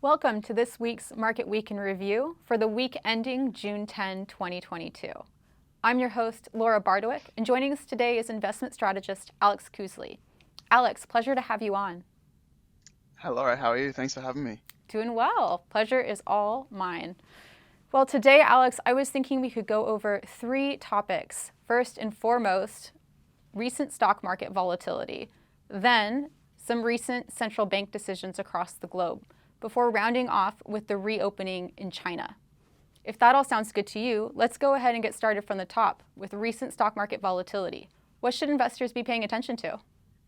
Welcome to this week's Market Week in Review for the week ending June 10, 2022. I'm your host, Laura Bardowick, and joining us today is investment strategist Alex Kusley. Alex, pleasure to have you on. Hi Laura, how are you? Thanks for having me. Doing well. Pleasure is all mine. Well, today, Alex, I was thinking we could go over three topics. First and foremost, recent stock market volatility. Then, some recent central bank decisions across the globe, before rounding off with the reopening in China. If that all sounds good to you, let's go ahead and get started from the top with recent stock market volatility. What should investors be paying attention to?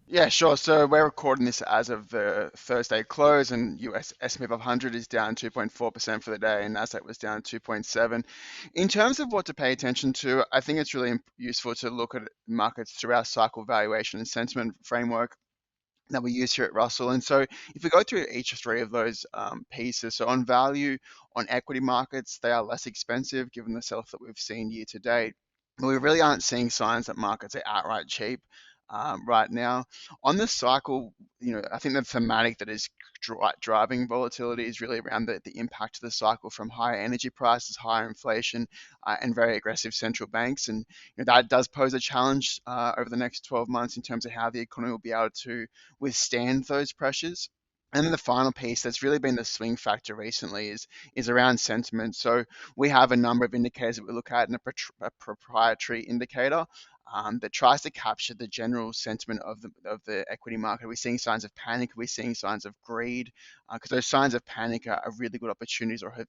Yeah, sure. So we're recording this as of the Thursday close, and US S&P 500 is down 2.4% for the day, and NASDAQ was down 2.7. In terms of what to pay attention to, I think it's really useful to look at markets through our cycle valuation and sentiment framework that we use here at Russell. And so if we go through each three of those pieces, so on value, on equity markets, they are less expensive given the sell-off that we've seen year to date. But we really aren't seeing signs that markets are outright cheap right now. On the cycle, I think the thematic that is driving volatility is really around the impact of the cycle from higher energy prices, higher inflation, and very aggressive central banks. And that does pose a challenge over the next 12 months in terms of how the economy will be able to withstand those pressures. And then the final piece that's really been the swing factor recently is around sentiment. So we have a number of indicators that we look at in a proprietary indicator that tries to capture the general sentiment of the equity market. Are we seeing signs of panic? Are we seeing signs of greed? Because those signs of panic are really good opportunities, or have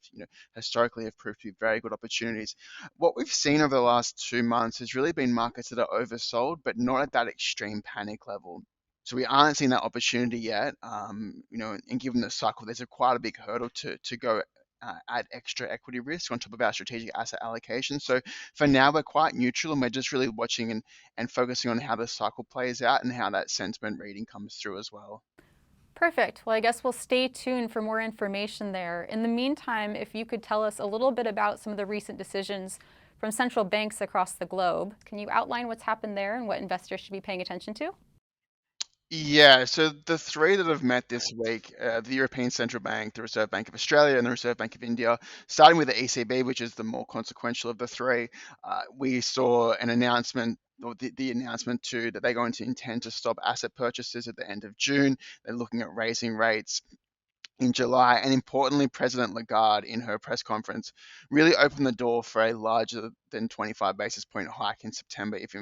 historically have proved to be very good opportunities. What we've seen over the last 2 months has really been markets that are oversold, but not at that extreme panic level. So we aren't seeing that opportunity yet. And given the cycle, there's quite a big hurdle to go add extra equity risk on top of our strategic asset allocation. So for now, we're quite neutral, and we're just really watching and focusing on how the cycle plays out and how that sentiment reading comes through as well. Perfect. Well, I guess we'll stay tuned for more information there. In the meantime, if you could tell us a little bit about some of the recent decisions from central banks across the globe, can you outline what's happened there and what investors should be paying attention to? Yeah, so the three that have met this week, the European Central Bank, the Reserve Bank of Australia, and the Reserve Bank of India, starting with the ECB, which is the more consequential of the three, we saw an announcement, or the announcement too, that they're going to intend to stop asset purchases at the end of June. They're looking at raising rates in July. And importantly, President Lagarde, in her press conference, really opened the door for a larger than 25 basis point hike in September if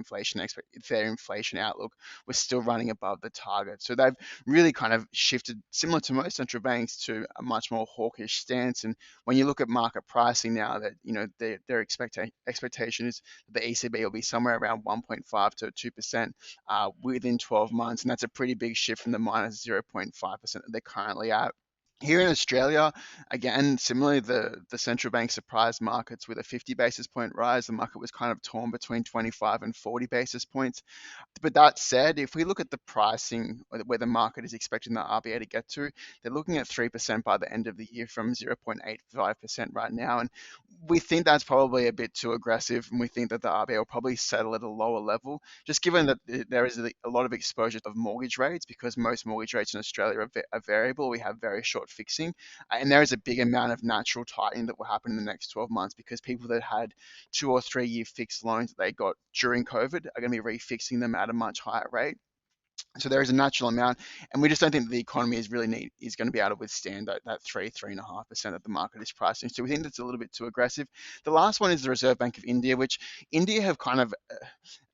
their inflation outlook was still running above the target. So they've really kind of shifted, similar to most central banks, to a much more hawkish stance. And when you look at market pricing now, that their expectation is that the ECB will be somewhere around 1.5 to 2% within 12 months, and that's a pretty big shift from the minus 0.5% that they're currently at. Here in Australia, again, similarly, the central bank surprised markets with a 50 basis point rise. The market was kind of torn between 25 and 40 basis points. But that said, if we look at the pricing where the market is expecting the RBA to get to, they're looking at 3% by the end of the year from 0.85% right now. And we think that's probably a bit too aggressive, and we think that the RBA will probably settle at a lower level, just given that there is a lot of exposure of mortgage rates, because most mortgage rates in Australia are variable. We have very short fixing, and there is a big amount of natural tightening that will happen in the next 12 months because people that had 2 or 3 year fixed loans that they got during COVID are going to be refixing them at a much higher rate. So there is a natural amount, and we just don't think that the economy is going to be able to withstand that 3.5% that the market is pricing. So we think that's a little bit too aggressive. The last one is the Reserve Bank of India, which India have kind of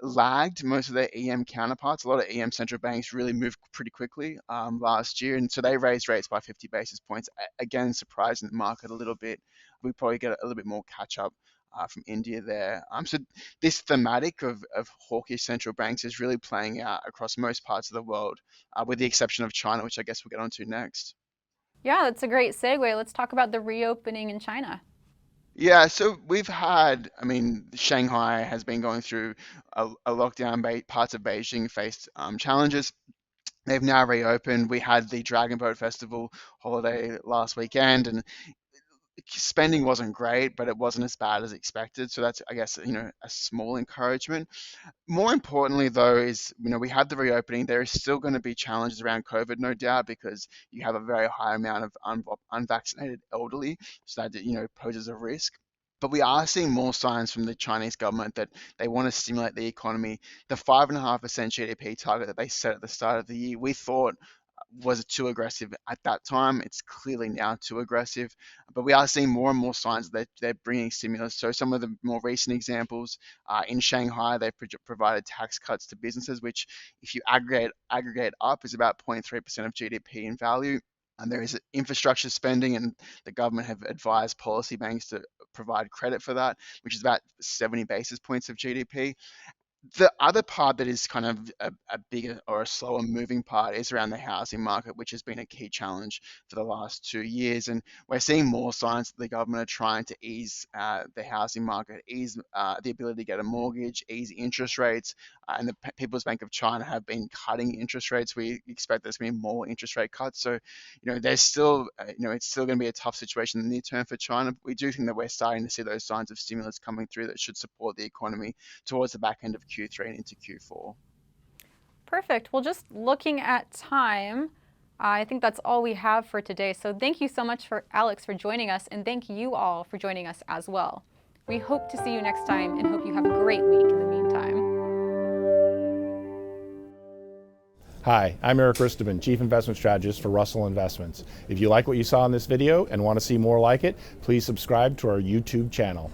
lagged most of their EM counterparts. A lot of EM central banks really moved pretty quickly last year, and so they raised rates by 50 basis points. Again, surprising the market a little bit. We probably get a little bit more catch up from India there. So this thematic of hawkish central banks is really playing out across most parts of the world, with the exception of China, which I guess we'll get onto next. Yeah, that's a great segue. Let's talk about the reopening in China. Yeah, so we've had, Shanghai has been going through a lockdown. Parts of Beijing faced challenges. They've now reopened. We had the Dragon Boat Festival holiday last weekend, and spending wasn't great, but it wasn't as bad as expected. So that's, I guess, a small encouragement. More importantly, though, is we have the reopening. There is still going to be challenges around COVID, no doubt, because you have a very high amount of unvaccinated elderly, so that poses a risk. But we are seeing more signs from the Chinese government that they want to stimulate the economy. The 5.5% GDP target that they set at the start of the year, we thought was too aggressive at that time. It's clearly now too aggressive, but we are seeing more and more signs that they're bringing stimulus. So some of the more recent examples, in Shanghai, they've provided tax cuts to businesses, which if you aggregate up is about 0.3% of GDP in value. And there is infrastructure spending, and the government have advised policy banks to provide credit for that, which is about 70 basis points of GDP. The other part that is kind of a bigger or a slower moving part is around the housing market, which has been a key challenge for the last 2 years. And we're seeing more signs that the government are trying to ease the housing market, ease the ability to get a mortgage, ease interest rates. And the People's Bank of China have been cutting interest rates. We expect there's going to be more interest rate cuts. So, there's still, it's still going to be a tough situation in the near term for China. But we do think that we're starting to see those signs of stimulus coming through that should support the economy towards the back end of Q3 and into Q4. Perfect. Well, just looking at time, I think that's all we have for today. So thank you so much for Alex for joining us, and thank you all for joining us as well. We hope to see you next time and hope you have a great week in the meantime. Hi, I'm Eric Risteman, Chief Investment Strategist for Russell Investments. If you like what you saw in this video and want to see more like it, please subscribe to our YouTube channel.